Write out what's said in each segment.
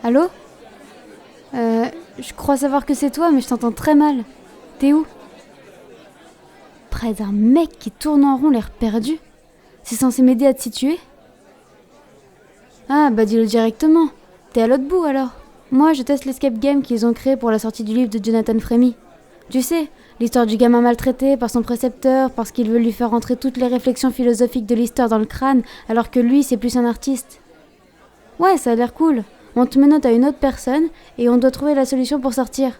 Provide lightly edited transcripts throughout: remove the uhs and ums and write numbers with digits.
Allô? Je crois savoir que c'est toi, mais je t'entends très mal. T'es où? Près d'un mec qui tourne en rond, l'air perdu. C'est censé m'aider à te situer? Ah, bah dis-le directement. T'es à l'autre bout alors. Moi, je teste l'escape game qu'ils ont créé pour la sortie du livre de Jonathan Frémy. Tu sais, l'histoire du gamin maltraité par son précepteur parce qu'il veut lui faire rentrer toutes les réflexions philosophiques de l'histoire dans le crâne, alors que lui, c'est plus un artiste. Ouais, ça a l'air cool. On te menotte à une autre personne et on doit trouver la solution pour sortir.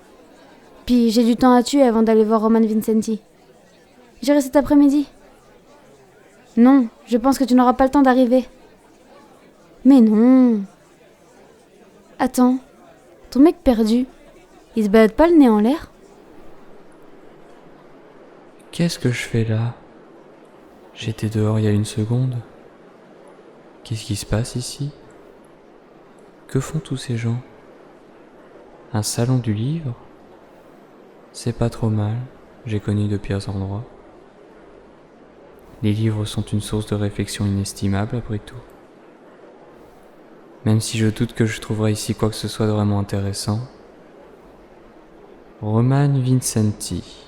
Puis j'ai du temps à tuer avant d'aller voir Roman Vincenti. J'irai cet après-midi. Non, je pense que tu n'auras pas le temps d'arriver. Mais non. Attends, ton mec perdu, il se balade pas le nez en l'air? Qu'est-ce que je fais là? J'étais dehors il y a une seconde. Qu'est-ce qui se passe ici? Que font tous ces gens? Un salon du livre? C'est pas trop mal, j'ai connu de pires endroits. Les livres sont une source de réflexion inestimable après tout. Même si je doute que je trouverai ici quoi que ce soit de vraiment intéressant. Roman Vincenti,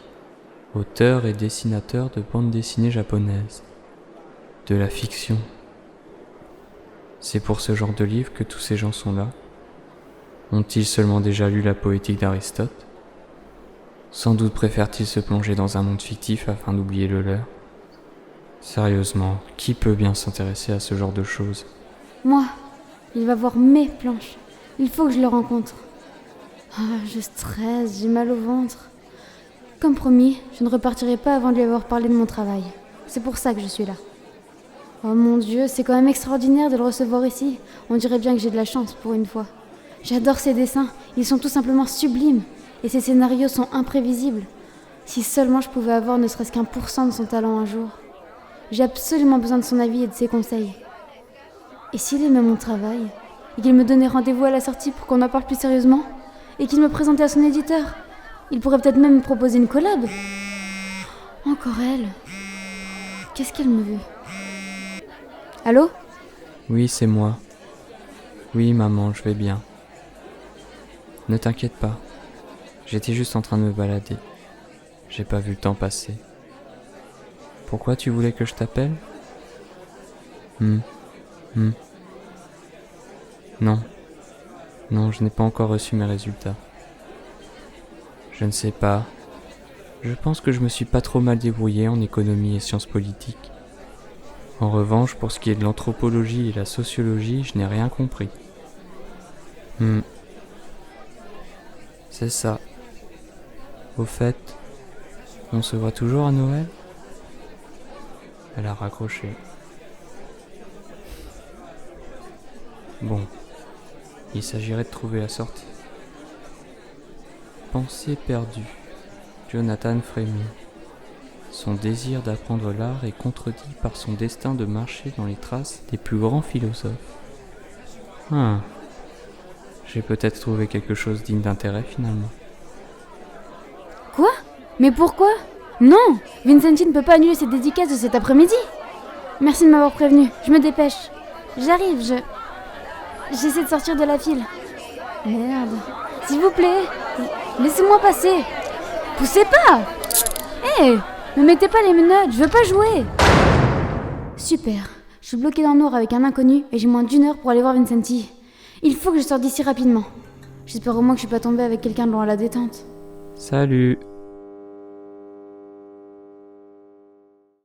auteur et dessinateur de bande dessinée japonaise. De la fiction. C'est pour ce genre de livre que tous ces gens sont là. Ont-ils seulement déjà lu la poétique d'Aristote? Sans doute préfèrent-ils se plonger dans un monde fictif afin d'oublier le leur. Sérieusement, qui peut bien s'intéresser à ce genre de choses? Moi, il va voir mes planches. Il faut que je le rencontre. Ah, je stresse, j'ai mal au ventre. Comme promis, je ne repartirai pas avant de lui avoir parlé de mon travail. C'est pour ça que je suis là. Oh mon Dieu, c'est quand même extraordinaire de le recevoir ici. On dirait bien que j'ai de la chance pour une fois. J'adore ses dessins, ils sont tout simplement sublimes. Et ses scénarios sont imprévisibles. Si seulement je pouvais avoir ne serait-ce qu'1% de son talent un jour. J'ai absolument besoin de son avis et de ses conseils. Et s'il aimait mon travail, et qu'il me donnait rendez-vous à la sortie pour qu'on en parle plus sérieusement, et qu'il me présentait à son éditeur, il pourrait peut-être même me proposer une collab. Encore elle. Qu'est-ce qu'elle me veut? Allô? Oui, c'est moi. Oui, maman, je vais bien. Ne t'inquiète pas. J'étais juste en train de me balader. J'ai pas vu le temps passer. Pourquoi tu voulais que je t'appelle? Non. Non, je n'ai pas encore reçu mes résultats. Je ne sais pas. Je pense que je me suis pas trop mal débrouillé en économie et sciences politiques. En revanche, pour ce qui est de l'anthropologie et la sociologie, je n'ai rien compris. C'est ça. Au fait, on se voit toujours à Noël? Elle a raccroché. Bon, il s'agirait de trouver la sortie. Pensée perdue. Jonathan Frémy. Son désir d'apprendre l'art est contredit par son destin de marcher dans les traces des plus grands philosophes. J'ai peut-être trouvé quelque chose digne d'intérêt finalement. Quoi? Mais pourquoi? Non! Vincenti ne peut pas annuler cette dédicace de cet après-midi. Merci de m'avoir prévenu, je me dépêche. J'arrive, j'essaie de sortir de la file. Merde. S'il vous plaît, laissez-moi passer. Poussez pas! Hé! Me mettez pas les menottes, je veux pas jouer! Super, je suis bloquée dans le noir avec un inconnu et j'ai moins d'1 heure pour aller voir Vincenti. Il faut que je sorte d'ici rapidement. J'espère au moins que je suis pas tombée avec quelqu'un de loin à la détente. Salut!